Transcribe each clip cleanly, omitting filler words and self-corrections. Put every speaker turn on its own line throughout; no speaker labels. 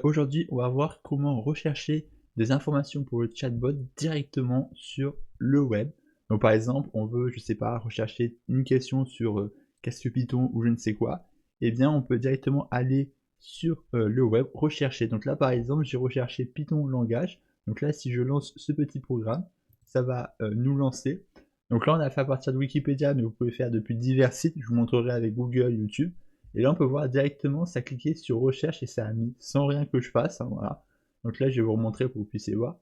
Aujourd'hui, on va voir comment rechercher des informations pour le chatbot directement sur le web. Donc par exemple, on veut, je sais pas, rechercher une question sur qu'est-ce que Python ou je ne sais quoi. Eh bien, on peut directement aller sur le web, rechercher. Donc là, par exemple, j'ai recherché Python langage. Donc là, si je lance ce petit programme, ça va nous lancer. Donc là, on a fait à partir de Wikipédia, mais vous pouvez faire depuis divers sites. Je vous montrerai avec Google, YouTube. Et là, on peut voir directement, ça cliquer sur recherche et ça a mis sans rien que je fasse. Hein, voilà. Donc là, je vais vous remontrer pour que vous puissiez voir.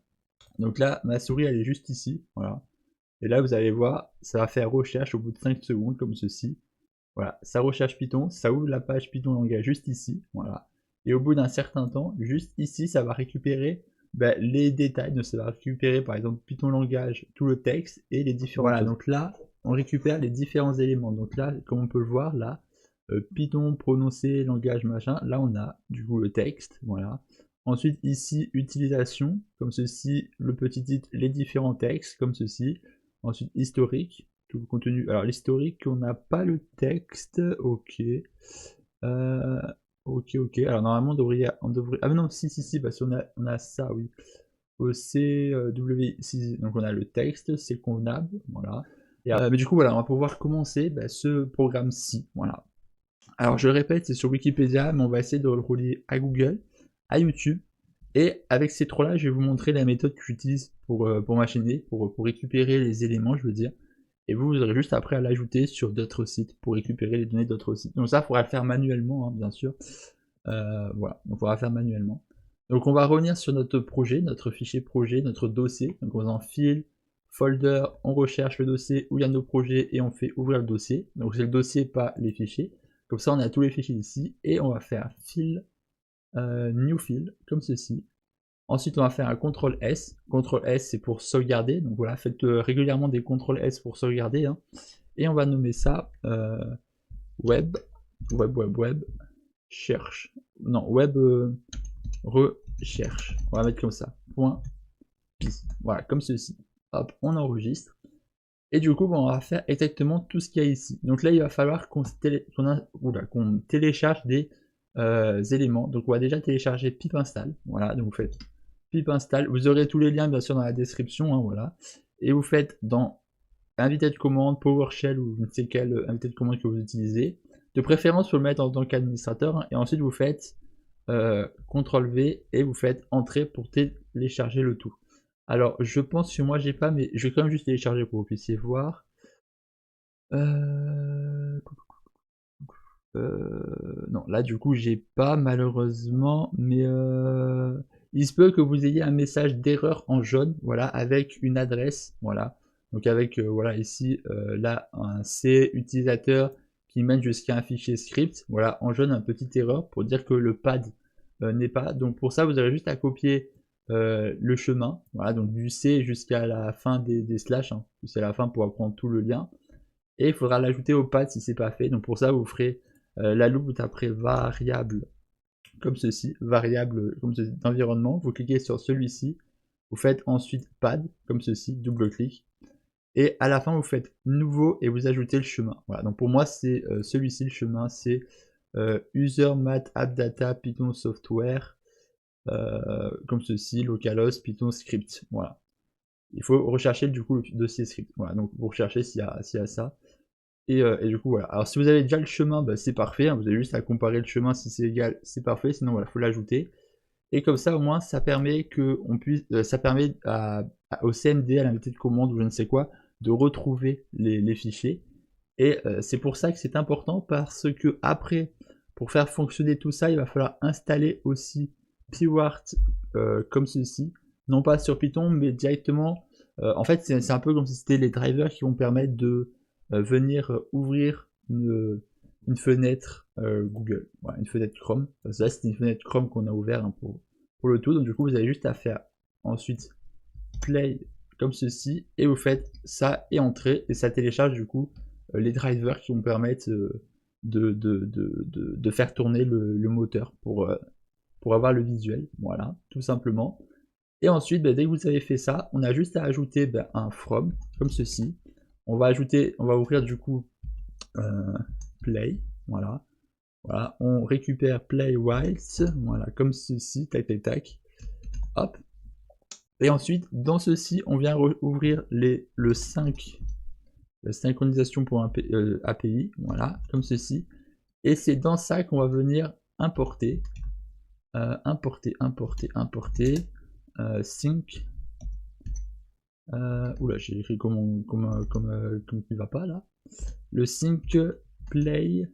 Donc là, ma souris, elle est juste ici. Voilà. Et là, vous allez voir, ça va faire recherche au bout de 5 secondes, comme ceci. Voilà, ça recherche Python, ça ouvre la page Python langage juste ici. Voilà. Et au bout d'un certain temps, juste ici, ça va récupérer les détails. Donc ça va récupérer, par exemple, Python langage, tout le texte et les différentes choses. Voilà, donc là, on récupère les différents éléments. Donc là, comme on peut le voir, là, Python, prononcé, langage, machin. Là, on a du coup le texte, voilà. Ensuite, ici, utilisation, comme ceci, le petit titre, les différents textes, comme ceci. Ensuite, historique, tout le contenu. Alors, l'historique, on n'a pas le texte, ok. Euh, ok. Alors, normalement, on devrait... Ah, mais non, si, parce qu'on a ça, oui. Au CW, donc on a le texte, c'est convenable, voilà. Mais du coup, voilà, on va pouvoir commencer ce programme-ci, voilà. Alors je le répète, c'est sur Wikipédia, mais on va essayer de le relier à Google, à YouTube. Et avec ces trois-là, je vais vous montrer la méthode que j'utilise pour ma chaîne, pour récupérer les éléments, je veux dire. Et vous aurez juste après à l'ajouter sur d'autres sites, pour récupérer les données d'autres sites. Donc ça, il faudra le faire manuellement, hein, bien sûr. Voilà, donc on va faire manuellement. Donc on va revenir sur notre projet, notre fichier projet, notre dossier. Donc on va en file, folder, on recherche le dossier où il y a nos projets et on fait ouvrir le dossier. Donc c'est le dossier, pas les fichiers. Comme ça on a tous les fichiers ici et on va faire file, new file, comme ceci. Ensuite on va faire un CTRL S. CTRL S c'est pour sauvegarder. Donc voilà, faites régulièrement des CTRL S pour sauvegarder. Hein. Et on va nommer ça web, cherche. Non, web recherche. On va mettre comme ça. Point pi. Voilà, comme ceci. Hop, on enregistre. Et du coup, on va faire exactement tout ce qu'il y a ici. Donc là, il va falloir qu'on télécharge des éléments. Donc on va déjà télécharger pip install. Voilà, donc vous faites pip install. Vous aurez tous les liens bien sûr dans la description. Hein, voilà. Et vous faites dans invité de commande, PowerShell ou je ne sais quel invité de commande que vous utilisez. De préférence, il faut le mettre en tant qu'administrateur. Hein, et ensuite, vous faites CTRL V et vous faites entrée pour télécharger le tout. Alors je pense que moi j'ai pas, mais je vais quand même juste télécharger pour que vous puissiez voir. Non, là du coup j'ai pas malheureusement, mais il se peut que vous ayez un message d'erreur en jaune, voilà, avec une adresse, voilà. Donc avec voilà ici là un C utilisateur qui mène jusqu'à un fichier script, voilà, en jaune un petit erreur pour dire que le pad n'est pas. Donc pour ça vous avez juste à copier le chemin, voilà, donc du C jusqu'à la fin des slash, hein, jusqu'à la fin pour apprendre tout le lien. Et il faudra l'ajouter au pad si c'est pas fait. Donc pour ça vous ferez la loupe, vous taperez variable comme ceci, variable comme ceci d'environnement, vous cliquez sur celui-ci, vous faites ensuite pad comme ceci, double clic, et à la fin vous faites nouveau et vous ajoutez le chemin. Voilà, donc pour moi c'est celui-ci le chemin, c'est user math app data python software comme ceci, localhost python script. Voilà. Il faut rechercher du coup le dossier script. Voilà, donc vous recherchez s'il y a ça. Et du coup voilà. Alors si vous avez déjà le chemin, c'est parfait, hein, vous avez juste à comparer le chemin, si c'est égal, c'est parfait, sinon voilà, faut l'ajouter. Et comme ça au moins ça permet que on puisse, ça permet au CMD, à l'invité de commande ou je ne sais quoi, de retrouver les fichiers. Et c'est pour ça que c'est important parce que après, pour faire fonctionner tout ça, il va falloir installer aussi Pewart comme ceci, non pas sur Python, mais directement. En fait, c'est un peu comme si c'était les drivers qui vont permettre de venir ouvrir une fenêtre Google, voilà, une fenêtre Chrome. Ça, c'est une fenêtre Chrome qu'on a ouvert hein, pour le tout. Donc du coup, vous avez juste à faire ensuite play comme ceci et vous faites ça et entrée et ça télécharge du coup les drivers qui vont permettre de faire tourner le moteur pour avoir le visuel, voilà, tout simplement. Et ensuite, dès que vous avez fait ça, on a juste à ajouter un from, comme ceci. On va ouvrir du coup play, voilà. Voilà, on récupère play whilst, voilà, comme ceci, tac tac tac, hop. Et ensuite, dans ceci, on vient ouvrir le 5, la synchronisation pour un API, voilà, comme ceci. Et c'est dans ça qu'on va venir importer, importer, sync. Oula, j'ai écrit comme qui va pas là. Le sync play,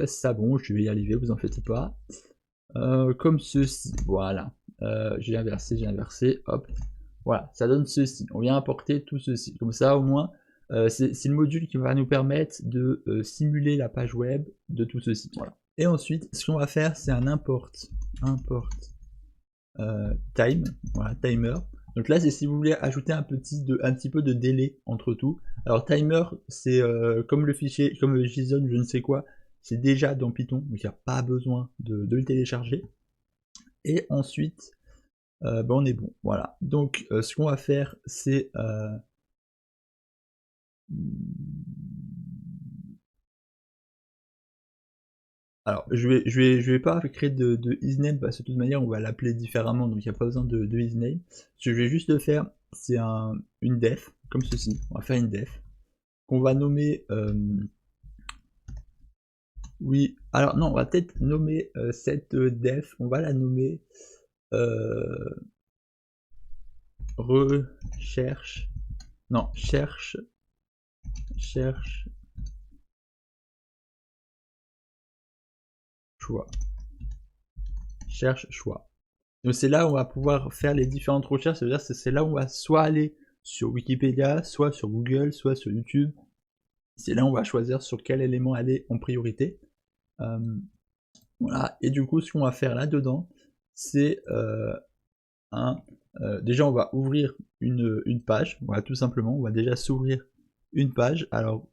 ça bon, je vais y arriver, vous en faites pas. Comme ceci, voilà. J'ai inversé, hop. Voilà, ça donne ceci. On vient importer tout ceci. Comme ça, au moins, c'est le module qui va nous permettre de simuler la page web de tout ceci. Voilà. Et ensuite, ce qu'on va faire, c'est un import time, voilà, timer. Donc là, c'est si vous voulez ajouter un petit peu de délai entre tout. Alors timer, c'est comme le fichier, comme le JSON, je ne sais quoi, c'est déjà dans Python, donc il n'y a pas besoin de le télécharger. Et ensuite, ben on est bon, voilà. Donc ce qu'on va faire, c'est alors je vais pas créer de isName parce que de toute manière on va l'appeler différemment, donc il n'y a pas besoin de isName. Ce que je vais juste faire, c'est une def, comme ceci. On va faire une def qu'on va nommer oui, alors non, on va peut-être nommer cette def, on va la nommer recherche, non, cherche choix. Cherche choix. Donc c'est là où on va pouvoir faire les différentes recherches, ça veut dire que c'est là où on va soit aller sur Wikipédia, soit sur Google, soit sur YouTube. C'est là où on va choisir sur quel élément aller en priorité. Voilà, et du coup ce qu'on va faire là-dedans, c'est déjà on va ouvrir une page, voilà, tout simplement, on va déjà s'ouvrir une page. Alors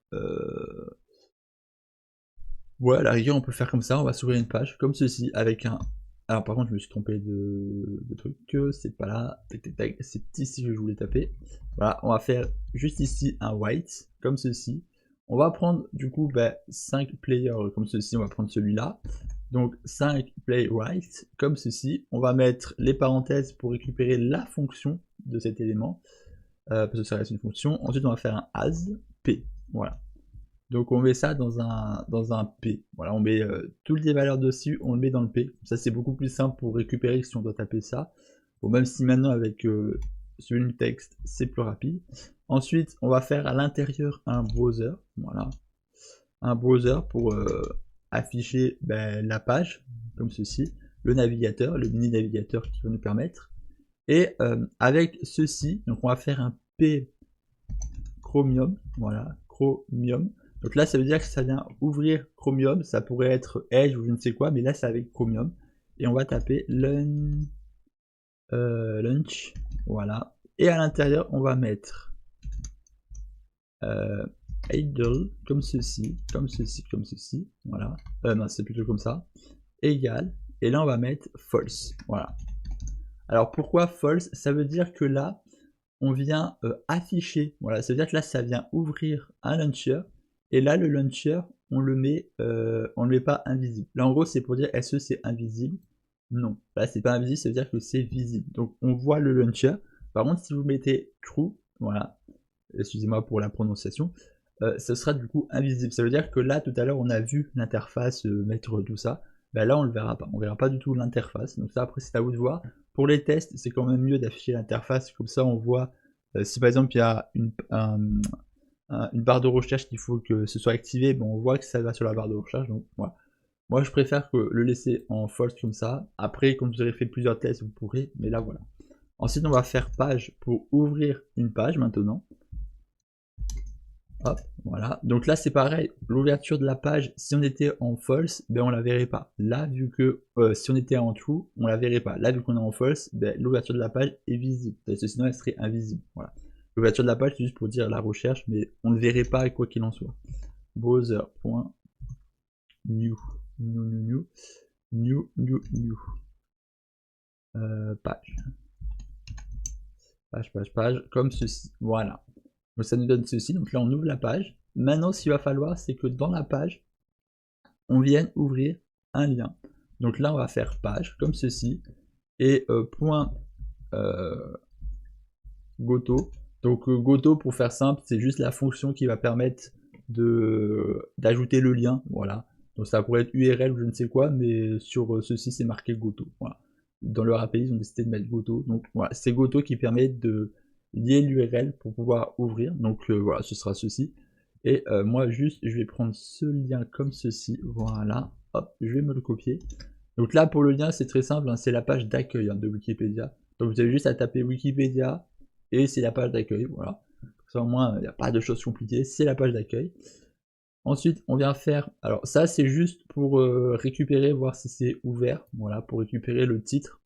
ouais, à la rigueur on peut faire comme ça, on va s'ouvrir une page comme ceci avec un. Alors par contre je me suis trompé de truc, c'est pas là, c'est ici que je voulais taper. Voilà, on va faire juste ici un white comme ceci. On va prendre du coup 5 players comme ceci, on va prendre celui-là. Donc 5 play white comme ceci. On va mettre les parenthèses pour récupérer la fonction de cet élément, parce que ça reste une fonction. Ensuite on va faire un as p, voilà. Donc on met ça dans un P. Voilà, on met toutes les valeurs dessus, on le met dans le P. Ça c'est beaucoup plus simple pour récupérer si on doit taper ça. Bon, même si maintenant avec celui texte c'est plus rapide. Ensuite on va faire à l'intérieur un browser. Voilà. Un browser pour afficher la page, comme ceci. Le navigateur, le mini navigateur qui va nous permettre. Et avec ceci, donc on va faire un P Chromium. Voilà, Chromium. Donc là, ça veut dire que ça vient ouvrir Chromium, ça pourrait être Edge ou je ne sais quoi, mais là, c'est avec Chromium. Et on va taper launch, voilà. Et à l'intérieur, on va mettre idle, comme ceci, voilà. Non, c'est plutôt comme ça, égal. Et là, on va mettre false, voilà. Alors pourquoi false? Ça veut dire que là, on vient afficher, voilà, ça veut dire que là, ça vient ouvrir un launcher. Et là, le launcher, on le met pas invisible. Là, en gros, c'est pour dire est-ce que c'est invisible? Non. Là, c'est pas invisible, ça veut dire que c'est visible. Donc, on voit le launcher. Par contre, si vous mettez true, voilà, excusez-moi pour la prononciation, ce sera du coup invisible. Ça veut dire que là, tout à l'heure, on a vu l'interface mettre tout ça. Là, on le verra pas. On verra pas du tout l'interface. Donc ça, après, c'est à vous de voir. Pour les tests, c'est quand même mieux d'afficher l'interface. Comme ça, on voit si par exemple il y a une barre de recherche qu'il faut que ce soit activé, on voit que ça va sur la barre de recherche. Donc voilà. Moi je préfère que le laisser en false comme ça. Après, quand vous aurez fait plusieurs tests, vous pourrez, mais là voilà. Ensuite, on va faire page pour ouvrir une page maintenant. Hop, voilà. Donc là, c'est pareil. L'ouverture de la page, si on était en false, on la verrait pas. Là, vu que si on était en true, on la verrait pas. Là, vu qu'on est en false, l'ouverture de la page est visible. Parce que sinon, elle serait invisible. Voilà. L'ouverture de la page, c'est juste pour dire la recherche, mais on ne le verrait pas quoi qu'il en soit. Browser.new page. Page, comme ceci. Voilà. Donc ça nous donne ceci. Donc là, on ouvre la page. Maintenant, ce qu'il va falloir, c'est que dans la page, on vienne ouvrir un lien. Donc là, on va faire page, comme ceci, et point Goto. Donc Goto, pour faire simple, c'est juste la fonction qui va permettre d'ajouter le lien, voilà. Donc ça pourrait être URL ou je ne sais quoi, mais sur ceci c'est marqué Goto, voilà. Dans leur API ils ont décidé de mettre Goto, donc voilà, c'est Goto qui permet de lier l'URL pour pouvoir ouvrir, donc voilà, ce sera ceci. Et moi juste, je vais prendre ce lien comme ceci, voilà, hop, je vais me le copier. Donc là pour le lien c'est très simple, hein, c'est la page d'accueil de Wikipédia. Donc vous avez juste à taper Wikipédia, et c'est la page d'accueil, voilà. Ça au moins, il n'y a pas de choses compliquées, c'est la page d'accueil. Ensuite, on vient faire, alors ça c'est juste pour récupérer, voir si c'est ouvert, voilà, pour récupérer le titre.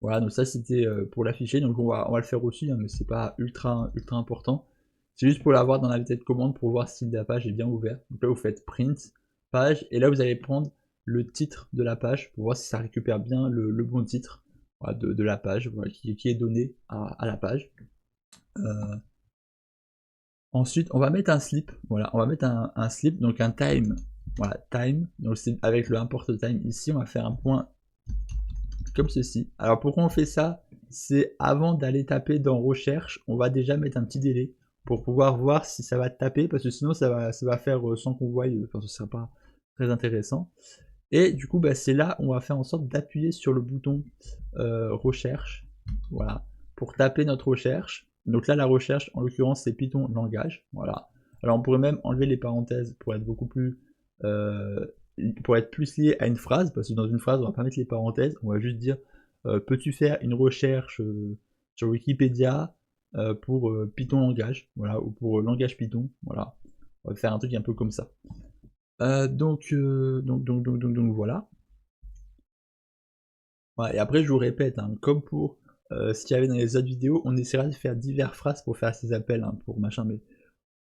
Voilà, donc ça c'était pour l'afficher, donc on va le faire aussi, hein, mais c'est pas ultra important. C'est juste pour l'avoir dans la vitesse de commande pour voir si la page est bien ouverte. Donc là vous faites print, page, et là vous allez prendre le titre de la page pour voir si ça récupère bien le bon titre, voilà, de la page, voilà, qui est donné à la page. Ensuite, on va mettre un slip, voilà, on va mettre un slip, donc un time, voilà, time, donc c'est avec le import time ici, on va faire un point comme ceci. Alors pourquoi on fait ça? C'est avant d'aller taper dans recherche, on va déjà mettre un petit délai pour pouvoir voir si ça va taper, parce que sinon ça va faire sans qu'on voie, enfin ce sera pas très intéressant. Et du coup, bah, c'est là où on va faire en sorte d'appuyer sur le bouton recherche, voilà, pour taper notre recherche. Donc là, la recherche, en l'occurrence, c'est Python langage, voilà. Alors on pourrait même enlever les parenthèses pour être beaucoup plus, pour être plus lié à une phrase, parce que dans une phrase, on va pas mettre les parenthèses, on va juste dire, peux-tu faire une recherche sur Wikipédia pour Python langage, voilà, ou pour langage Python, voilà. On va faire un truc un peu comme ça. Donc voilà. Ouais, et après, je vous répète, hein, comme pour ce qu'il y avait dans les autres vidéos, on essaiera de faire diverses phrases pour faire ces appels, hein, pour machin, mais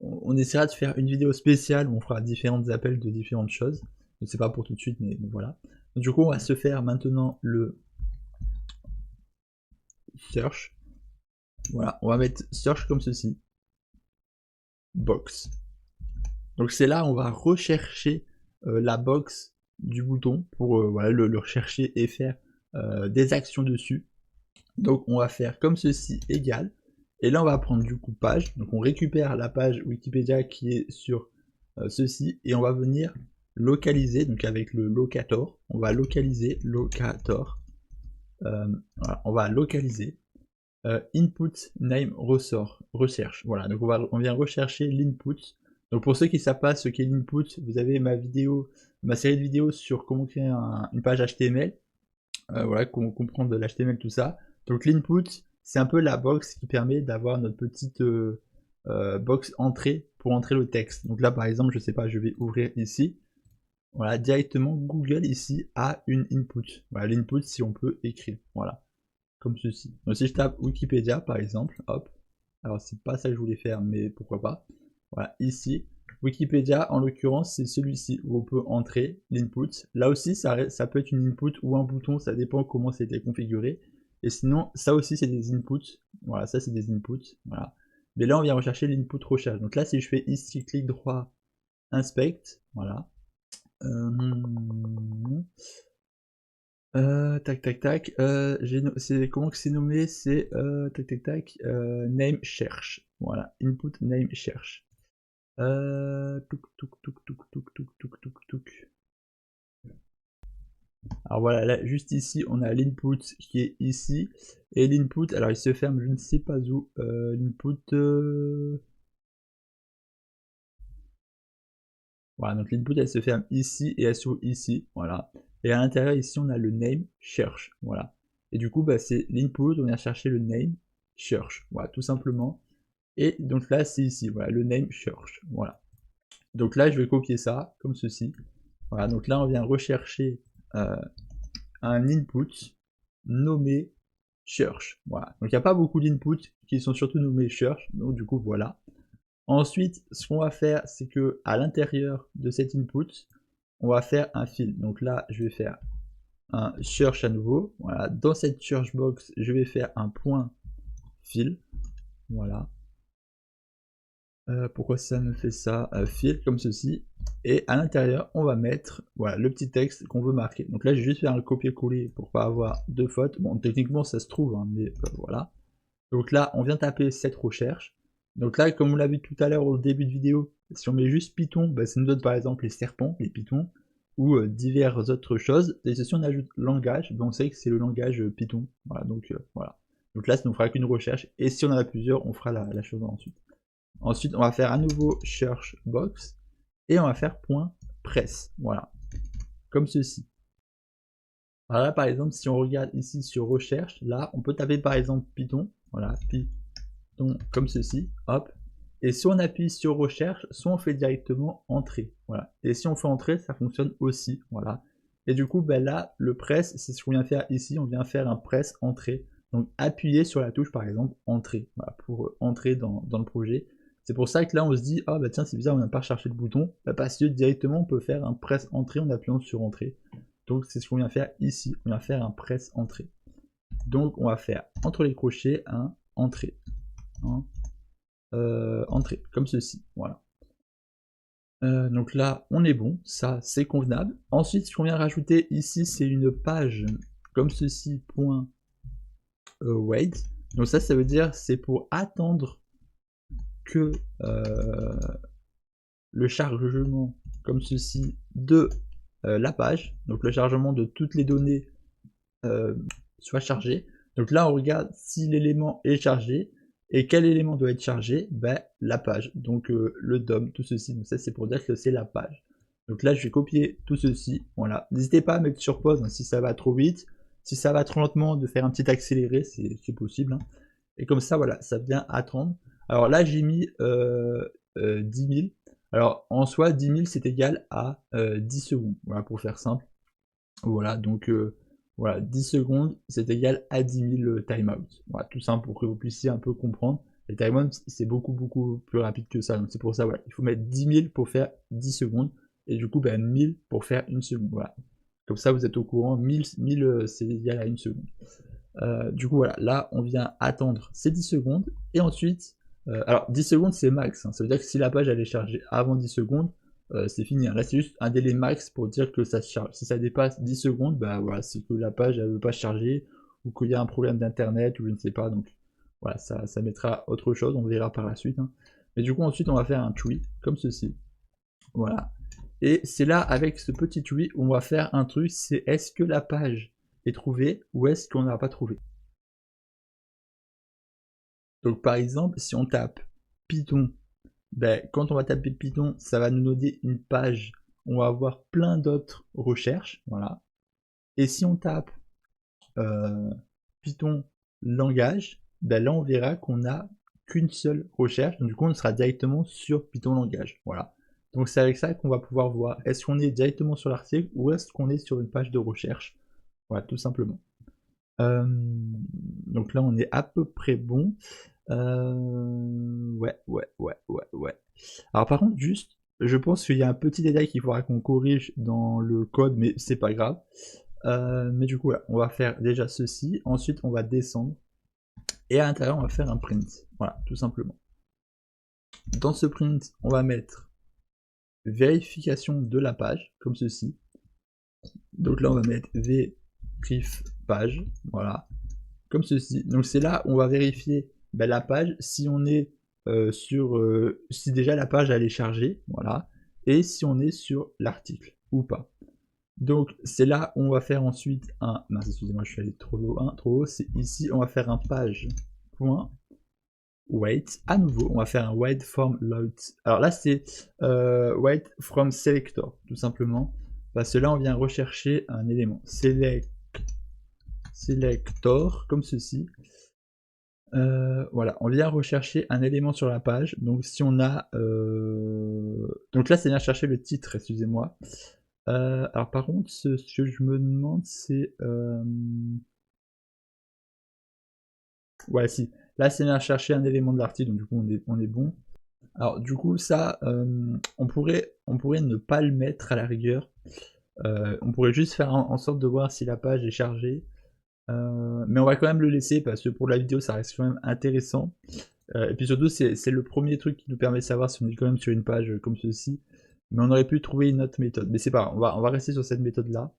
on essaiera de faire une vidéo spéciale où on fera différents appels de différentes choses. Je sais pas pour tout de suite, mais voilà. Donc, du coup, on va se faire maintenant le search. Voilà, on va mettre search comme ceci. Box. Donc c'est là on va rechercher la box du bouton pour voilà, le rechercher et faire des actions dessus. Donc on va faire comme ceci égal. Et là on va prendre du coup page. Donc on récupère la page Wikipédia qui est sur ceci et on va venir localiser. Donc avec le locator, on va localiser locator. Voilà, on va localiser. Input name ressort recherche. Voilà, donc on vient rechercher l'input. Donc pour ceux qui ne savent pas ce qu'est l'input, vous avez ma série de vidéos sur comment créer une page HTML. Voilà, comment comprendre l'HTML, tout ça. Donc l'input, c'est un peu la box qui permet d'avoir notre petite box entrée pour entrer le texte. Donc là par exemple, je sais pas, je vais ouvrir ici. Voilà, directement Google ici a une input. Voilà, l'input si on peut écrire. Voilà, comme ceci. Donc si je tape Wikipédia par exemple, hop. Alors c'est pas ça que je voulais faire, mais pourquoi pas. Voilà, ici, Wikipédia, en l'occurrence, c'est celui-ci où on peut entrer l'input. Là aussi, ça peut être une input ou un bouton, ça dépend comment c'était configuré. Et sinon, ça aussi, c'est des inputs. Voilà, ça, c'est des inputs. Voilà. Mais là, on vient rechercher l'input recherche. Donc là, si je fais ici, clic droit, inspect, voilà. Tac tac tac, comment que c'est nommé? C'est tac tac tac, name cherche. Voilà, input name cherche. Touc touc touc touc touc touc touc touc touc. Alors voilà, là, juste ici, on a l'input qui est ici. Et l'input, alors il se ferme, je ne sais pas où. L'input. Voilà, donc l'input elle se ferme ici et elle s'ouvre ici. Voilà. Et à l'intérieur, ici, on a le name cherche. Voilà. Et du coup, bah, c'est l'input, on vient chercher le name cherche. Voilà, tout simplement. Et donc là, c'est ici. Voilà, le name cherche. Voilà. Donc là, je vais copier ça, comme ceci. Voilà, donc là, on vient rechercher un input nommé search. Voilà. Donc il n'y a pas beaucoup d'inputs qui sont surtout nommés search. Donc du coup, voilà. Ensuite, ce qu'on va faire, c'est que à l'intérieur de cet input, on va faire un fil. Donc là, je vais faire un search à nouveau. Voilà. Dans cette search box, je vais faire un point fil. Voilà. Pourquoi ça me fait ça? Fil comme ceci. Et à l'intérieur, on va mettre voilà, le petit texte qu'on veut marquer. Donc là, je vais juste faire un copier-coller pour pas avoir de fautes. Bon, techniquement, ça se trouve, hein, mais voilà. Donc là, on vient taper cette recherche. Donc là, comme on l'a vu tout à l'heure au début de vidéo, si on met juste Python, bah, ça nous donne par exemple les serpents, les Pythons, ou diverses autres choses. Et si on ajoute langage, ben on sait que c'est le langage Python. Voilà, donc voilà. Donc là, ça ne fera qu'une recherche. Et si on en a plusieurs, on fera la chose ensuite. Ensuite, on va faire à nouveau search box et on va faire .press. Voilà, comme ceci. Alors là, par exemple, si on regarde ici sur recherche, là, on peut taper par exemple Python. Voilà, Python comme ceci. Hop. Et si on appuie sur recherche, soit on fait directement entrée. Voilà. Et si on fait entrée, ça fonctionne aussi. Voilà. Et du coup, ben là, le press, c'est ce qu'on vient faire ici. On vient faire un press entrée. Donc appuyer sur la touche, par exemple, entrée. Voilà, pour entrer dans le projet. C'est pour ça que là, on se dit, ah bah tiens, c'est bizarre, on n'a pas recherché le bouton. Bah, parce que directement, on peut faire un press entrée en appuyant sur entrée. Donc c'est ce qu'on vient faire ici. On vient faire un press entrée. Donc on va faire entre les crochets un entrée. Entrée, comme ceci, voilà. Donc là, on est bon, ça c'est convenable. Ensuite, ce qu'on vient rajouter ici, c'est une page comme ceci, .wait. Donc ça veut dire c'est pour attendre que le chargement comme ceci de la page, donc le chargement de toutes les données soit chargé. Donc là, on regarde si l'élément est chargé. Et quel élément doit être chargé? Ben, la page, donc le DOM, tout ceci. Donc ça, c'est pour dire que c'est la page. Donc là, je vais copier tout ceci. Voilà. N'hésitez pas à mettre sur pause hein, si ça va trop vite. Si ça va trop lentement, de faire un petit accéléré, c'est possible. Hein. Et comme ça, voilà, ça vient attendre. Alors là, j'ai mis 10 000. Alors en soi, 10 000, c'est égal à 10 secondes. Voilà, pour faire simple. Voilà, donc voilà, 10 secondes, c'est égal à 10 000 timeout. Voilà, tout simple pour que vous puissiez un peu comprendre. Les timeouts, c'est beaucoup plus rapide que ça. Donc c'est pour ça, voilà, il faut mettre 10 000 pour faire 10 secondes. Et du coup, ben, 1000 pour faire 1 seconde. Voilà. Comme ça, vous êtes au courant, 1000 c'est égal à 1 seconde. Du coup, voilà, là, on vient attendre ces 10 secondes. Et ensuite, alors 10 secondes, c'est max. Hein. Ça veut dire que si la page elle est chargée avant 10 secondes, c'est fini. Là, c'est juste un délai max pour dire que ça se charge. Si ça dépasse 10 secondes, bah voilà, c'est que la page elle veut pas se charger ou qu'il y a un problème d'internet ou je ne sais pas. Donc voilà, ça mettra autre chose. On verra par la suite. Hein. Mais du coup, ensuite, on va faire un tree comme ceci. Voilà. Et c'est là, avec ce petit tree, on va faire un truc. C'est est-ce que la page est trouvée ou est-ce qu'on n'a pas trouvé. Donc par exemple, si on tape Python, ben, quand on va taper Python, ça va nous donner une page, on va avoir plein d'autres recherches, voilà. Et si on tape Python langage, ben là on verra qu'on n'a qu'une seule recherche, donc du coup on sera directement sur Python langage, voilà. Donc c'est avec ça qu'on va pouvoir voir est-ce qu'on est directement sur l'article ou est-ce qu'on est sur une page de recherche, voilà, tout simplement. Donc là on est à peu près bon. Ouais. Alors par contre, juste, je pense qu'il y a un petit détail qu'il faudra qu'on corrige dans le code, mais c'est pas grave. Mais du coup, voilà, on va faire déjà ceci. Ensuite, on va descendre. Et à l'intérieur, on va faire un print. Voilà, tout simplement. Dans ce print, on va mettre vérification de la page, comme ceci. Donc là, on va mettre vérif page. Voilà, comme ceci. Donc c'est là où on va vérifier ben, la page, si on est si déjà la page elle est chargée, voilà, et si on est sur l'article ou pas. Donc c'est là où on va faire ensuite un, mince excusez-moi je suis allé trop haut, c'est ici on va faire un page.wait, à nouveau on va faire un wait from load, alors là c'est wait from selector tout simplement, parce que là on vient rechercher un élément, selector comme ceci. Voilà, on vient rechercher un élément sur la page. Donc si on a, donc là c'est bien chercher le titre, excusez-moi. Alors par contre, ce que je me demande, c'est, ouais si, là c'est bien chercher un élément de l'article, donc du coup on est bon. Alors du coup ça, on pourrait ne pas le mettre à la rigueur. On pourrait juste faire en sorte de voir si la page est chargée. Mais on va quand même le laisser parce que pour la vidéo ça reste quand même intéressant. Et puis surtout c'est le premier truc qui nous permet de savoir si on est quand même sur une page comme ceci. mais on aurait pu trouver une autre méthode. Mais c'est pas grave, on va rester sur cette méthode-là.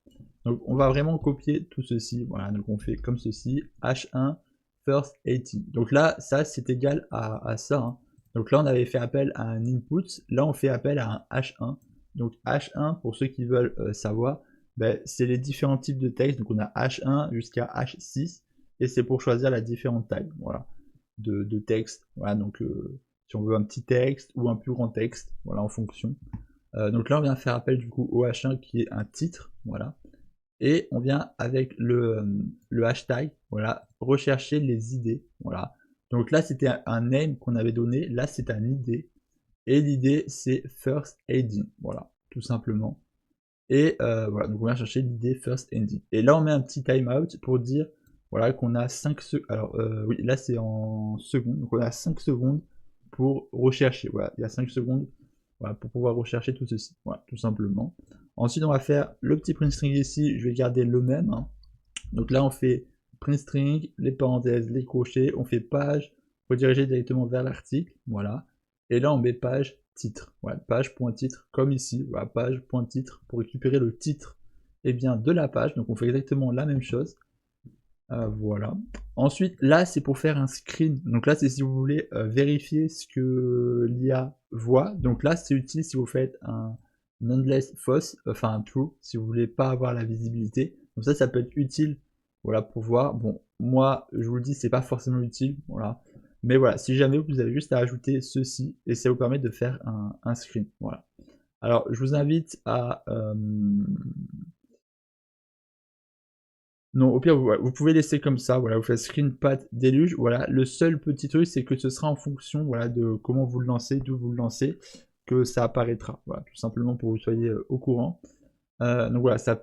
Donc on va vraiment copier tout ceci. Voilà, donc on fait comme ceci, H1 first 18. Donc là, ça c'est égal à ça. Hein. Donc là, on avait fait appel à un input. Là, on fait appel à un H1. Donc H1, pour ceux qui veulent savoir, ben, c'est les différents types de textes. Donc on a H1 jusqu'à H6. Et c'est pour choisir la différente taille. Voilà, de texte. Voilà, donc si on veut un petit texte ou un plus grand texte, voilà, en fonction. Donc là, on vient faire appel du coup au H1 qui est un titre, voilà. Et on vient avec le hashtag, voilà, rechercher les idées, voilà. Donc là, c'était un name qu'on avait donné, là, c'est un idée. Et l'idée, c'est first ending, voilà, tout simplement. Et voilà, donc on vient chercher l'idée first ending. Et là, on met un petit timeout pour dire, voilà, qu'on a 5 secondes. Alors, oui, là, c'est en secondes. Donc, on a 5 secondes pour rechercher. Voilà, il y a 5 secondes, voilà, pour pouvoir rechercher tout ceci. Voilà, tout simplement. Ensuite, on va faire le petit print string ici. Je vais garder le même. Hein. Donc là, on fait print string, les parenthèses, les crochets. On fait page, rediriger directement vers l'article. Voilà. Et là, on met page titre. Voilà, page.titre, comme ici. Voilà, page.titre pour récupérer le titre bien, de la page. Donc on fait exactement la même chose. Voilà. Ensuite, là, c'est pour faire un screen. Donc là, c'est si vous voulez vérifier ce que l'IA voit. Donc là, c'est utile si vous faites un nonetheless false, enfin un true, si vous voulez pas avoir la visibilité. Donc ça peut être utile, voilà, pour voir. Bon, moi, je vous le dis, c'est pas forcément utile, voilà. Mais voilà, si jamais vous avez juste à ajouter ceci, et ça vous permet de faire un screen, voilà. Alors, je vous invite à non, au pire, vous pouvez laisser comme ça, voilà, vous faites screen path déluge, voilà. Le seul petit truc, c'est que ce sera en fonction, voilà, de comment vous le lancez, d'où vous le lancez, que ça apparaîtra, voilà, tout simplement pour que vous soyez au courant. Donc voilà, ça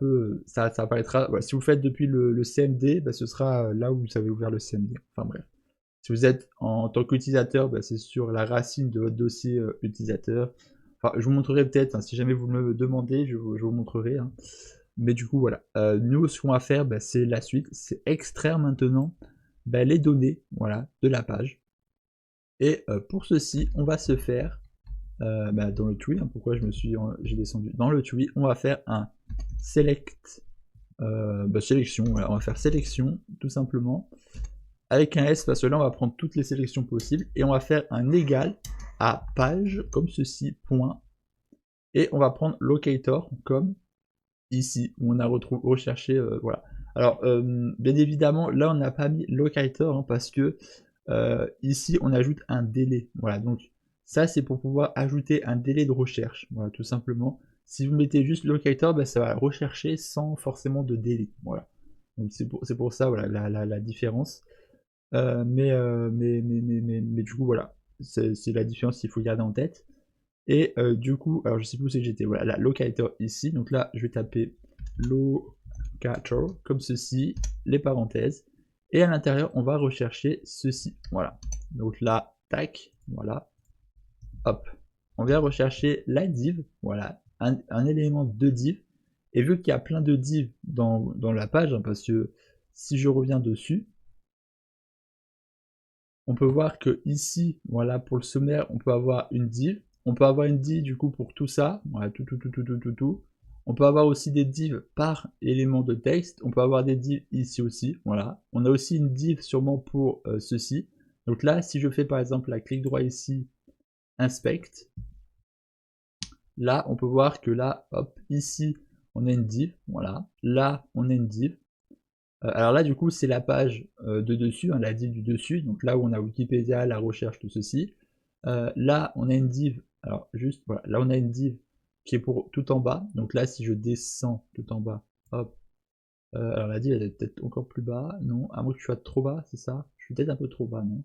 apparaîtra, voilà, si vous le faites depuis le CMD, bah, ce sera là où vous avez ouvert le CMD, enfin bref. Si vous êtes en tant qu'utilisateur, bah, c'est sur la racine de votre dossier utilisateur. Enfin, je vous montrerai peut-être, hein, si jamais vous me demandez, je vous montrerai. Hein. Mais du coup, voilà. Nous, ce qu'on va faire, bah, c'est la suite. C'est extraire maintenant bah, les données, voilà, de la page. Et pour ceci, on va se faire bah, dans le tree. Hein, pourquoi j'ai descendu dans le tree, on va faire un select, bah, sélection. Voilà, on va faire sélection, tout simplement. Avec un S, parce que là, on va prendre toutes les sélections possibles. Et on va faire un égal à page, comme ceci, point. Et on va prendre locator comme ici, où on a recherché, voilà. Alors, bien évidemment, là, on n'a pas mis locator, hein, parce que ici, on ajoute un délai. Voilà, donc ça, c'est pour pouvoir ajouter un délai de recherche, voilà, tout simplement. Si vous mettez juste locator, bah, ça va rechercher sans forcément de délai, voilà. Donc c'est pour ça, voilà, la différence. Mais du coup, voilà, c'est la différence qu'il faut garder en tête. Et du coup, alors je sais plus où c'est que j'étais, voilà, la locator ici, donc là je vais taper locator comme ceci, les parenthèses, et à l'intérieur on va rechercher ceci, voilà. Donc là, tac, voilà, hop, on vient rechercher la div, voilà, un élément de div, et vu qu'il y a plein de divs dans la page, hein, parce que si je reviens dessus, on peut voir que ici, voilà, pour le sommaire, on peut avoir une div. On peut avoir une div du coup pour tout ça, voilà, tout. On peut avoir aussi des divs par élément de texte. On peut avoir des divs ici aussi, voilà. On a aussi une div sûrement pour ceci. Donc là, si je fais par exemple la clic droit ici, inspect, là, on peut voir que là, hop, ici, on a une div, voilà. Là, on a une div. Alors là, du coup, c'est la page de dessus, hein, la div du dessus, donc là où on a Wikipédia, la recherche, tout ceci. Là, on a une div, alors juste, voilà, là on a une div qui est pour tout en bas, donc là, si je descends tout en bas, hop, alors la div, elle est peut-être encore plus bas, non, à moins que je sois trop bas, c'est ça? Je suis peut-être un peu trop bas, non?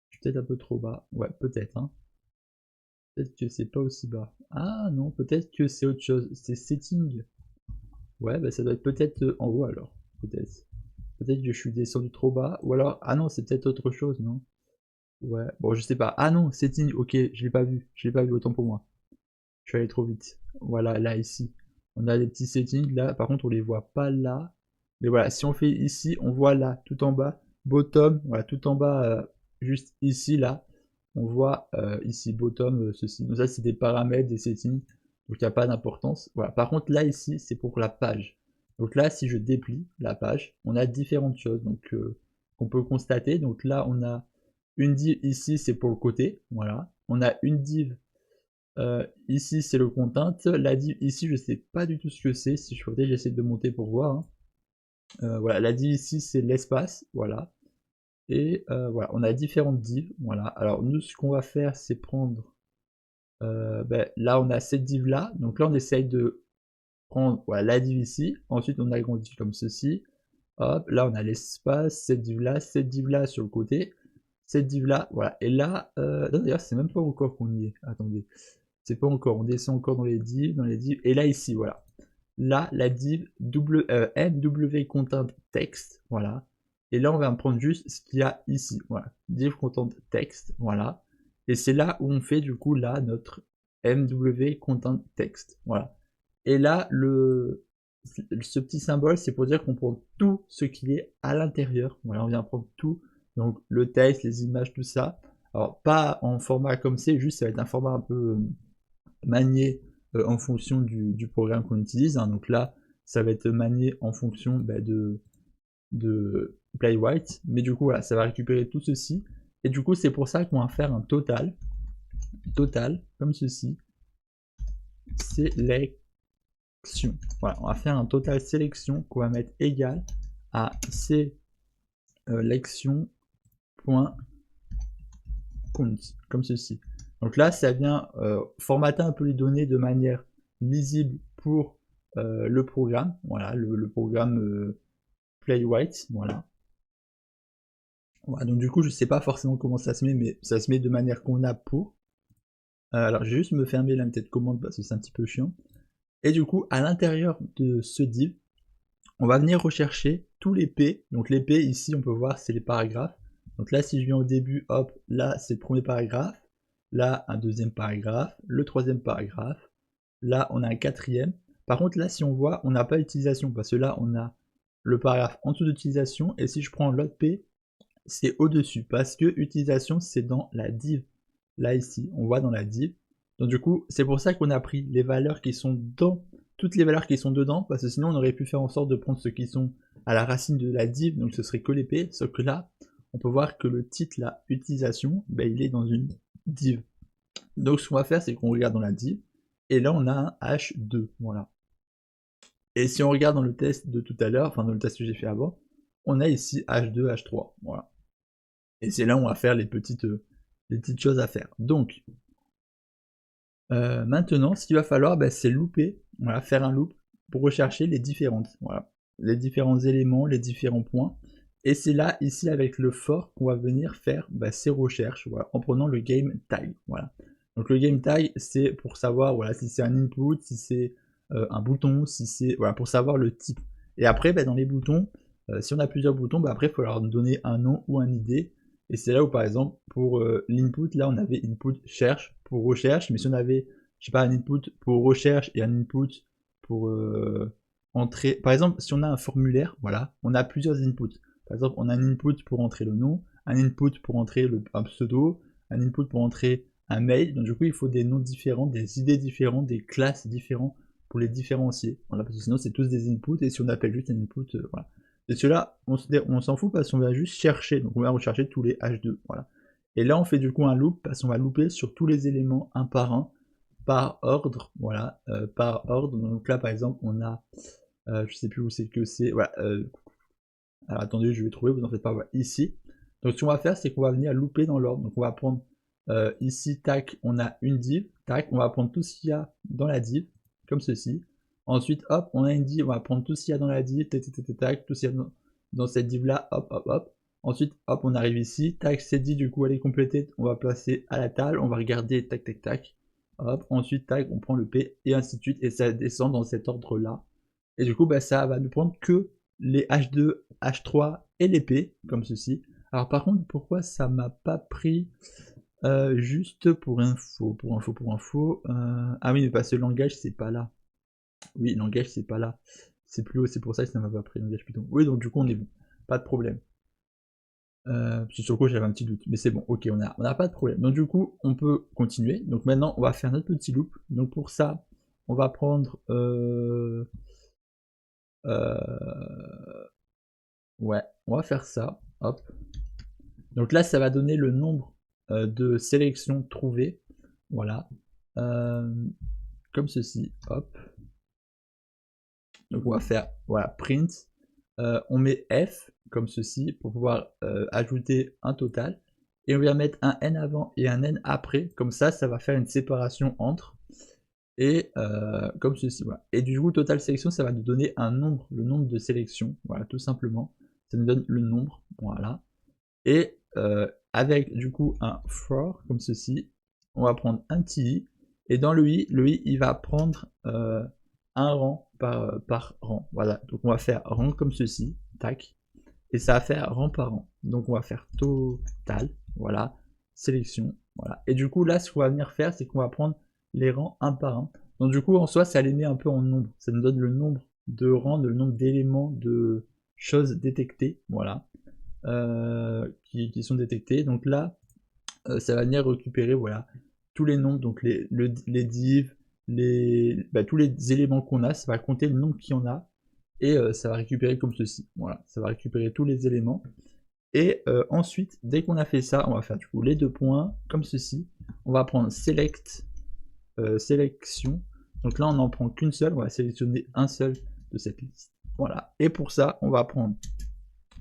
Je suis peut-être un peu trop bas, ouais, peut-être, hein. Peut-être que c'est pas aussi bas. Ah non, peut-être que c'est autre chose, c'est setting. Ouais, bah ça doit être peut-être en haut alors, peut-être. Peut-être que je suis descendu trop bas, ou alors, ah non, c'est peut-être autre chose, non? Ouais, bon, je sais pas. Ah non, setting, ok, je l'ai pas vu, autant pour moi. Je suis allé trop vite. Voilà, là, ici. On a des petits settings, là, par contre, on les voit pas là. Mais voilà, si on fait ici, on voit là, tout en bas, bottom, voilà, tout en bas, juste ici, là, on voit ici, bottom, ceci. Donc ça, c'est des paramètres, des settings. Donc il n'y a pas d'importance. Voilà. Par contre, là, ici, c'est pour la page. Donc là, si je déplie la page, on a différentes choses donc, qu'on peut constater. Donc là, on a une div ici, c'est pour le côté. Voilà. On a une div ici, c'est le content. La div ici, je sais pas du tout ce que c'est. Si je souhaitais, j'essaie de monter pour voir. Hein. Voilà, la div ici, c'est l'espace. Voilà. Et voilà, on a différentes divs. Voilà. Alors nous, ce qu'on va faire, c'est prendre. Là, on a cette div là. Donc là, on essaye de prendre voilà, la div ici. Ensuite, on agrandit comme ceci. Hop, là, on a l'espace, cette div là sur le côté. Cette div là, voilà. Et là, non, d'ailleurs, c'est même pas encore qu'on y est. Attendez. C'est pas encore. On descend encore dans les divs, Et là, ici, voilà. Là, la div MW content text, voilà. Et là, on va prendre juste ce qu'il y a ici, voilà. Div content text, voilà. Et c'est là où on fait du coup là notre MW content text, voilà. Et là, ce petit symbole, c'est pour dire qu'on prend tout ce qui est à l'intérieur. Voilà, on vient prendre tout. Donc le texte, les images, tout ça. Alors pas en format comme c'est, juste ça va être un format un peu manié en fonction du programme qu'on utilise. Hein. Donc là, ça va être manié en fonction de Playwright. Mais du coup, voilà, ça va récupérer tout ceci. Et du coup, c'est pour ça qu'on va faire un total, comme ceci, sélection. Voilà, on va faire un total sélection qu'on va mettre égal à sélection.count, comme ceci. Donc là, ça vient formater un peu les données de manière lisible pour le programme. Voilà, le programme Playwright. Voilà. Voilà. Donc du coup, je sais pas forcément comment ça se met, mais ça se met de manière qu'on a pour. Alors, je vais juste me fermer la tête commande parce que c'est un petit peu chiant. Et du coup, à l'intérieur de ce div, on va venir rechercher tous les P. Donc les P, ici, on peut voir, c'est les paragraphes. Donc là, si je viens au début, hop, là, c'est le premier paragraphe. Là, un deuxième paragraphe. Le troisième paragraphe. Là, on a un quatrième. Par contre, là, si on voit, on n'a pas d'utilisation. Parce que là, on a le paragraphe en dessous d'utilisation. Et si je prends l'autre P, c'est au-dessus. Parce que utilisation, c'est dans la div. Là, ici, on voit dans la div. Donc du coup, c'est pour ça qu'on a pris les valeurs qui sont dans toutes les valeurs qui sont dedans, parce que sinon on aurait pu faire en sorte de prendre ceux qui sont à la racine de la div, donc ce serait que l'épée, sauf que là, on peut voir que le titre, la utilisation, il est dans une div. Donc ce qu'on va faire, c'est qu'on regarde dans la div, et là on a un H2, voilà. Et si on regarde dans le test de tout à l'heure, enfin dans le test que j'ai fait avant, on a ici H2, H3, voilà. Et c'est là où on va faire les petites choses à faire. Donc, maintenant, ce qu'il va falloir, c'est looper, voilà, faire un loop pour rechercher les différentes, voilà, les différents éléments, les différents points. Et c'est là, ici, avec le for, qu'on va venir faire ces recherches, voilà, en prenant le game tag, voilà. Donc le game tag, c'est pour savoir, voilà, si c'est un input, si c'est un bouton, si c'est, voilà, pour savoir le type. Et après, dans les boutons, si on a plusieurs boutons, après, il faut leur donner un nom ou un ID. Et c'est là où, par exemple, pour l'input, là, on avait input cherche pour recherche, mais si on avait, je sais pas, un input pour recherche et un input pour entrer, par exemple, si on a un formulaire, voilà, on a plusieurs inputs. Par exemple, on a un input pour entrer le nom, un input pour entrer un pseudo, un input pour entrer un mail. Donc du coup, il faut des noms différents, des idées différentes, des classes différentes pour les différencier. Voilà, parce que sinon, c'est tous des inputs, et si on appelle juste un input, voilà. Et cela, on s'en fout parce qu'on va juste chercher, donc on va rechercher tous les H2, voilà. Et là, on fait du coup un loop, parce qu'on va looper sur tous les éléments un par un, par ordre, voilà, par ordre. Donc là, par exemple, on a, je sais plus où c'est que c'est, voilà, alors attendez, je vais trouver, vous en faites pas, voilà, ici. Donc ce qu'on va faire, c'est qu'on va venir looper dans l'ordre. Donc on va prendre ici, tac, on a une div, tac, on va prendre tout ce qu'il y a dans la div, comme ceci. Ensuite, hop, on a une div, on va prendre tout ce qu'il y a dans la div, tac, tac, tac, tout ce qu'il y a dans cette div là, hop, hop, hop. Ensuite, hop, on arrive ici, tac, cette div, du coup, elle est complétée, on va placer à la table, on va regarder, tac, tac, tac. Hop, ensuite, tac, on prend le P, et ainsi de suite, et ça descend dans cet ordre là. Et du coup, ça va nous prendre que les H2, H3 et les P, comme ceci. Alors par contre, pourquoi ça m'a pas pris juste pour info, ah oui, mais parce que le langage, c'est pas là. Oui, langage, c'est pas là. C'est plus haut, c'est pour ça que ça m'a pas pris langage Python. Oui, donc du coup, on est bon. Pas de problème. Sur le coup, j'avais un petit doute. Mais c'est bon, ok, on a pas de problème. Donc du coup, on peut continuer. Donc maintenant, on va faire notre petit loop. Donc pour ça, on va prendre ouais, on va faire ça, hop. Donc là, ça va donner le nombre de sélections trouvées, voilà, comme ceci, hop. Donc on va faire, voilà, print, on met F, comme ceci, pour pouvoir ajouter un total, et on va mettre un N avant et un N après, comme ça va faire une séparation entre, et comme ceci, voilà. Et du coup, total sélection, ça va nous donner un nombre, le nombre de sélections, voilà, tout simplement. Ça nous donne le nombre, voilà. Et avec du coup un for, comme ceci, on va prendre un petit i, et dans le i il va prendre un rang par rang, voilà. Donc on va faire rang comme ceci, tac, et ça va faire rang par rang. Donc on va faire total, voilà, sélection, voilà. Et du coup là, ce qu'on va venir faire, c'est qu'on va prendre les rangs un par un. Donc du coup, en soi, ça les met un peu en nombre. Ça nous donne le nombre de rangs, le nombre d'éléments, de choses détectées, voilà, qui sont détectées. Donc là, ça va venir récupérer, voilà, tous les nombres, donc les divs, tous les éléments qu'on a, ça va compter le nombre qu'il y en a, et ça va récupérer comme ceci. Voilà, ça va récupérer tous les éléments. Et ensuite, dès qu'on a fait ça, on va faire du coup les deux points, comme ceci. On va prendre select, sélection. Donc là, on n'en prend qu'une seule, on va sélectionner un seul de cette liste. Voilà. Et pour ça, on va prendre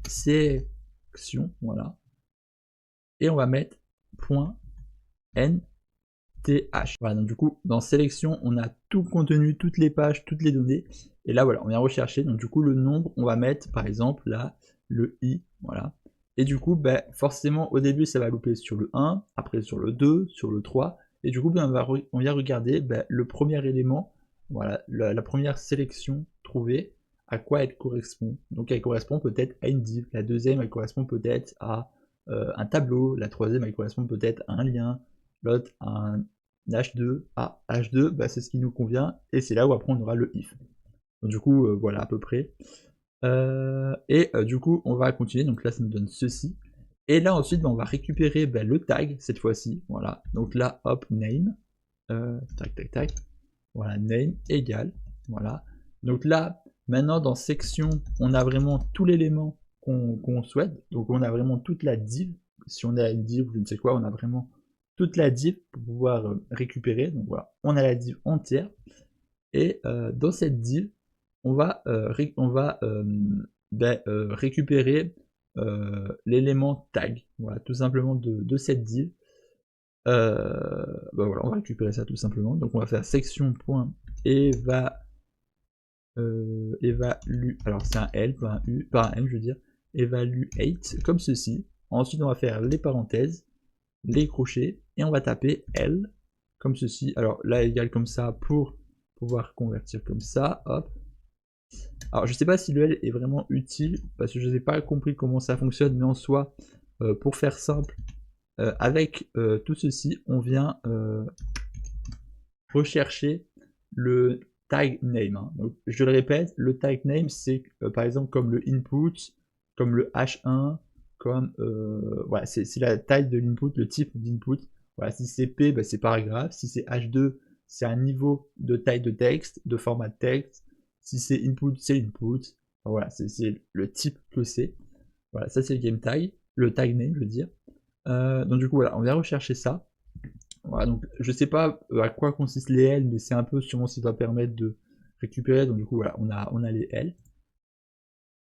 sélection, voilà. Et on va mettre point NTH. Voilà, donc du coup, dans sélection, on a tout le contenu, toutes les pages, toutes les données. Et là, voilà, on vient rechercher. Donc du coup, le nombre, on va mettre, par exemple, là, le i, voilà. Et du coup, ben, forcément, au début, ça va louper sur le 1, après sur le 2, sur le 3. Et du coup, ben, on vient regarder ben, le premier élément, voilà, la première sélection trouvée, à quoi elle correspond. Donc elle correspond peut-être à une div. La deuxième, elle correspond peut-être à un tableau. La troisième, elle correspond peut-être à un lien. L'autre, à un H2. Ah, H2, bah, c'est ce qui nous convient. Et c'est là où après on aura le if. Donc, du coup, voilà à peu près. Du coup, on va continuer. Donc là, ça nous donne ceci. Et là, ensuite, on va récupérer le tag, cette fois-ci. Voilà. Donc là, hop, name. Tac, tac, tac. Voilà, name égale. Voilà. Donc là, maintenant, dans section, on a vraiment tout l'élément qu'on souhaite. Donc on a vraiment toute la div. Si on a une div ou je ne sais quoi, on a vraiment toute la div pour pouvoir récupérer. Donc voilà, on a la div entière. Et dans cette div, on va récupérer l'élément tag, voilà, tout simplement de cette div. Voilà, on va récupérer ça tout simplement. Donc on va faire section.eva évalue, alors c'est un L, pas un U, pas un M je veux dire, evaluate, comme ceci. Ensuite on va faire les parenthèses, les crochets, et on va taper L, comme ceci. Alors là égal comme ça pour pouvoir convertir comme ça, hop. Alors je sais pas si le L est vraiment utile, parce que je n'ai pas compris comment ça fonctionne, mais en soi, pour faire simple, avec tout ceci, on vient rechercher le tag name. Hein. Donc, je le répète, le tag name, c'est par exemple comme le input, comme le H1, comme voilà, c'est la taille de l'input, le type d'input. Voilà, si c'est P, bah, c'est paragraphe. Si c'est H2, c'est un niveau de taille de texte, de format de texte. Si c'est input, c'est input. Enfin, voilà, c'est le type que c'est. Voilà, ça c'est le game tag, le tag name, je veux dire. Donc du coup, voilà, on vient rechercher ça. Voilà, donc je sais pas à quoi consistent les L, mais c'est un peu sûrement ce qui va permettre de récupérer. Donc du coup, voilà, on a les L.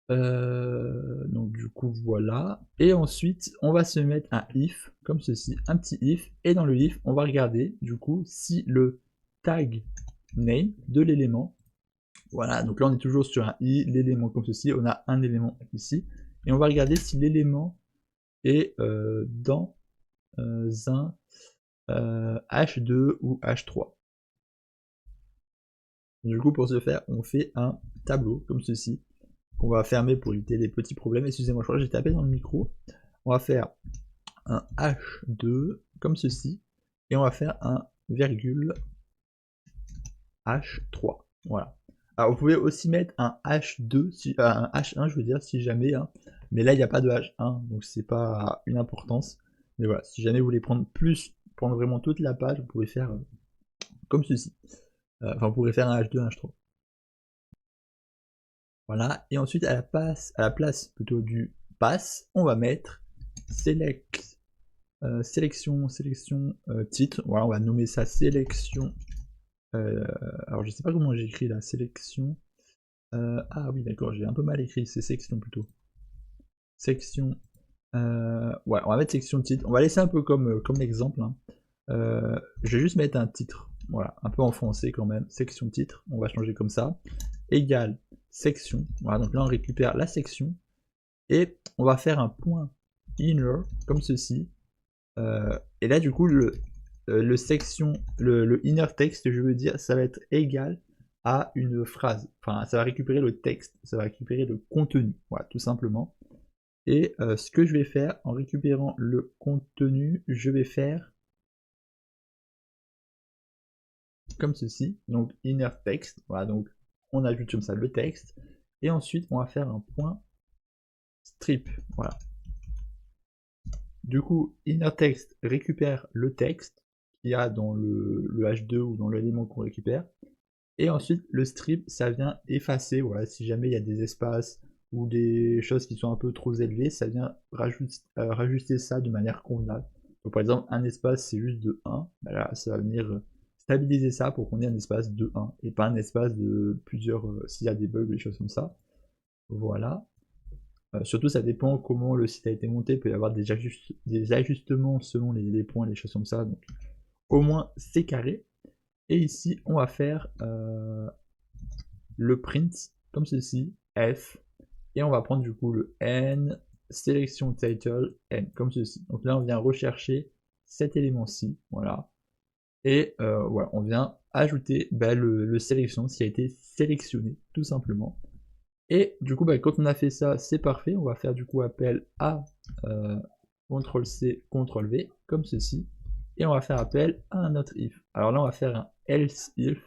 Donc du coup, voilà. Et ensuite, on va se mettre un if, comme ceci, un petit if. Et dans le if, on va regarder, du coup, si le tag name de l'élément, voilà, donc là on est toujours sur un i, l'élément comme ceci, on a un élément ici. Et on va regarder si l'élément est dans un H2 ou H3. Du coup, pour ce faire, on fait un tableau comme ceci, qu'on va fermer pour éviter les petits problèmes. Excusez-moi, je crois que j'ai tapé dans le micro. On va faire un H2 comme ceci, et on va faire un virgule H3. Voilà. Alors vous pouvez aussi mettre un H2, un H1 je veux dire, si jamais, hein. Mais là il n'y a pas de H1, donc c'est pas une importance. Mais voilà, si jamais vous voulez prendre plus, prendre vraiment toute la page, vous pouvez faire comme ceci. Enfin, on pourrait faire un H2, un H3. Voilà, et ensuite à la place plutôt du pass, on va mettre sélection titre. Voilà, on va nommer ça sélection. Alors je sais pas comment j'écris la sélection. Ah oui, d'accord, j'ai un peu mal écrit, c'est section plutôt. Section. Ouais, on va mettre section titre. On va laisser un peu comme exemple. Hein. Je vais juste mettre un titre. Voilà, un peu en français quand même. Section titre, on va changer comme ça. Égale section. Voilà, donc là on récupère la section. Et on va faire un point inner, comme ceci. Et là du coup, le section, le inner text, je veux dire, ça va être égal à une phrase. Enfin, ça va récupérer le texte, ça va récupérer le contenu. Voilà, tout simplement. Et ce que je vais faire en récupérant le contenu, je vais faire comme ceci. Donc inner text, voilà, donc on ajoute comme ça le texte. Et ensuite, on va faire un point strip, voilà. Du coup, inner text récupère le texte qu'il y a dans le H2 ou dans l'élément qu'on récupère. Et ensuite, le strip, ça vient effacer, voilà, si jamais il y a des espaces ou des choses qui sont un peu trop élevées, ça vient rajuster ça de manière convenable. Donc par exemple, un espace c'est juste de 1, bah là, ça va venir stabiliser ça pour qu'on ait un espace de 1 et pas un espace de plusieurs, s'il y a des bugs ou des choses comme ça. Voilà. Surtout, ça dépend comment le site a été monté. Il peut y avoir des ajustements selon les points, les choses comme ça. Donc, au moins, c'est carré. Et ici, on va faire le print comme ceci, F. Et on va prendre du coup le N, sélection title, N, comme ceci. Donc là, on vient rechercher cet élément-ci. Voilà. Et voilà, on vient ajouter le sélection, qui a été sélectionné, tout simplement. Et du coup, quand on a fait ça, c'est parfait. On va faire du coup appel à CTRL-C, CTRL-V, comme ceci. Et on va faire appel à un autre if. Alors là, on va faire un else if.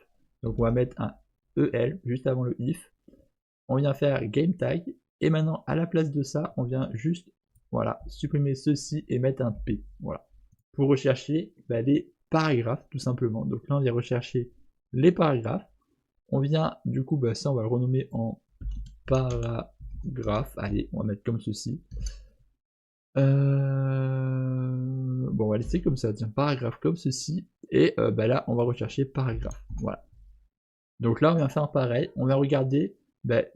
Donc on va mettre un EL juste avant le if. On vient faire game tag. Et maintenant, à la place de ça, on vient juste voilà, supprimer ceci et mettre un P. Voilà. Pour rechercher les paragraphes, tout simplement. Donc là, on vient rechercher les paragraphes. On vient, du coup, ça, on va le renommer en paragraphe. Allez, on va mettre comme ceci. Bon, on va laisser comme ça, tiens, paragraphe comme ceci. Et là, on va rechercher paragraphe. Voilà. Donc là, on vient faire pareil. On va regarder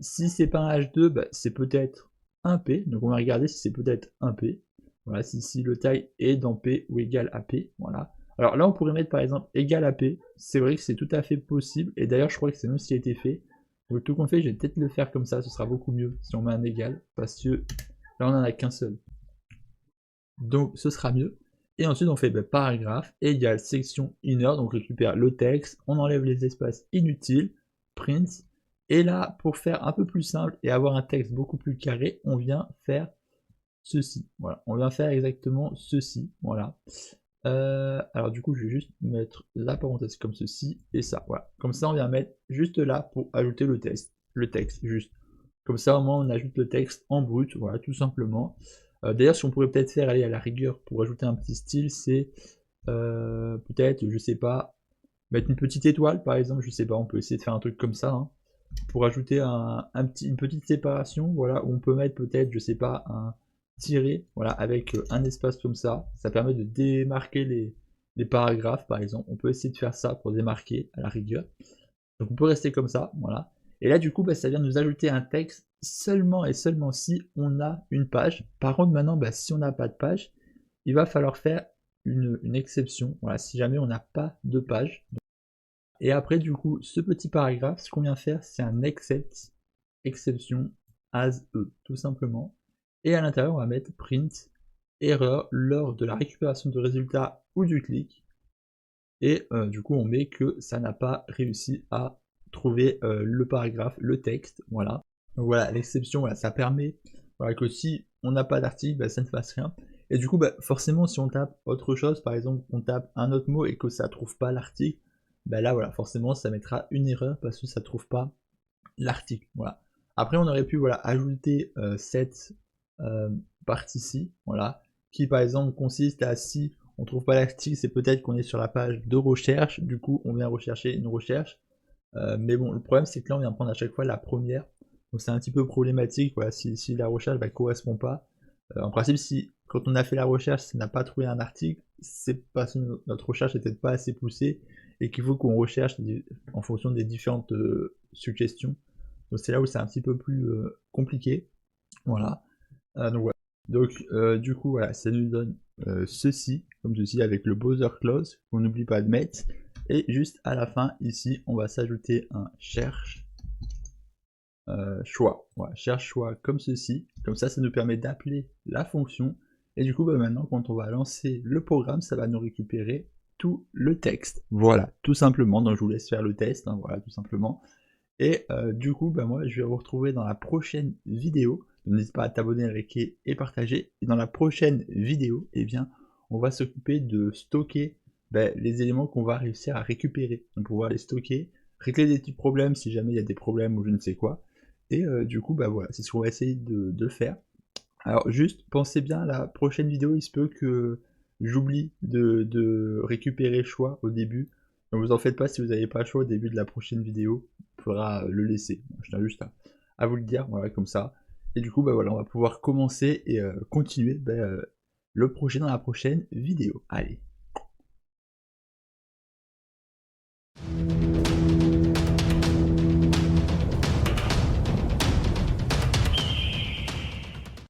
si c'est pas un H2, c'est peut-être un P. Donc on va regarder si c'est peut-être un P. Voilà, si le taille est dans P ou égal à P. Voilà. Alors là, on pourrait mettre par exemple égal à P. C'est vrai que c'est tout à fait possible. Et d'ailleurs, je crois que c'est même ce qui a été fait. Donc tout compte fait, je vais peut-être le faire comme ça. Ce sera beaucoup mieux si on met un égal. Parce que là, on en a qu'un seul. Donc ce sera mieux. Et ensuite, on fait paragraphe égale section inner. Donc on récupère le texte. On enlève les espaces inutiles. Print. Et là, pour faire un peu plus simple et avoir un texte beaucoup plus carré, on vient faire ceci. Voilà, on vient faire exactement ceci. Voilà. Alors du coup, je vais juste mettre la parenthèse comme ceci et ça. Voilà. Comme ça, on vient mettre juste là pour ajouter le texte, juste. Comme ça, au moins, on ajoute le texte en brut. Voilà, tout simplement. D'ailleurs, ce qu'on pourrait peut-être faire, aller à la rigueur pour ajouter un petit style, c'est peut-être, je sais pas, mettre une petite étoile, par exemple. Je sais pas, on peut essayer de faire un truc comme ça. Hein, pour ajouter une petite séparation, voilà, où on peut mettre peut-être, je sais pas, un tiré, voilà, avec un espace comme ça. Ça permet de démarquer les paragraphes, par exemple. On peut essayer de faire ça pour démarquer à la rigueur. Donc on peut rester comme ça, voilà. Et là, du coup, ça vient nous ajouter un texte seulement et seulement si on a une page. Par contre, maintenant, si on n'a pas de page, il va falloir faire une exception. Voilà, si jamais on n'a pas de page. Et après, du coup, ce petit paragraphe, ce qu'on vient faire, c'est un except, exception, as e, tout simplement. Et à l'intérieur, on va mettre print, erreur lors de la récupération de résultats ou du clic. Et du coup, on met que ça n'a pas réussi à trouver le paragraphe, le texte, voilà. Donc voilà, l'exception, voilà, ça permet que si on n'a pas d'article, ça ne fasse rien. Et du coup, forcément, si on tape autre chose, par exemple, on tape un autre mot et que ça ne trouve pas l'article, là, voilà, forcément, ça mettra une erreur parce que ça ne trouve pas l'article, voilà. Après, on aurait pu, ajouter cette partie-ci, voilà, qui, par exemple, consiste à si on trouve pas l'article, c'est peut-être qu'on est sur la page de recherche, du coup, on vient rechercher une recherche. Mais bon, le problème c'est que là on vient prendre à chaque fois la première, donc c'est un petit peu problématique, voilà, si la recherche ne correspond pas. En principe, si quand on a fait la recherche, ça n'a pas trouvé un article, c'est parce que notre recherche n'est peut-être pas assez poussée et qu'il faut qu'on recherche en fonction des différentes suggestions. Donc c'est là où c'est un petit peu plus compliqué. Voilà. Donc voilà. Donc du coup voilà, ça nous donne ceci, comme ceci avec le browser close, qu'on n'oublie pas de mettre. Et juste à la fin, ici, on va s'ajouter un cherche choix. Voilà, cherche choix comme ceci. Comme ça nous permet d'appeler la fonction. Et du coup, bah, maintenant, quand on va lancer le programme, ça va nous récupérer tout le texte. Voilà, tout simplement. Donc je vous laisse faire le test, hein, voilà, tout simplement. Et du coup, bah, moi, je vais vous retrouver dans la prochaine vidéo. N'hésite pas à t'abonner, liker et partager. Et dans la prochaine vidéo, eh bien, on va s'occuper de stocker les éléments qu'on va réussir à récupérer. On va pouvoir les stocker, régler des petits problèmes si jamais il y a des problèmes ou je ne sais quoi. Et du coup, bah voilà, c'est ce qu'on va essayer de faire. Alors juste, pensez bien, la prochaine vidéo, il se peut que j'oublie de récupérer choix au début. Donc vous en faites pas si vous n'avez pas choix au début de la prochaine vidéo, il faudra le laisser. Je tiens juste à vous le dire, voilà, comme ça. Et du coup, bah voilà, on va pouvoir commencer et continuer le projet dans la prochaine vidéo. Allez.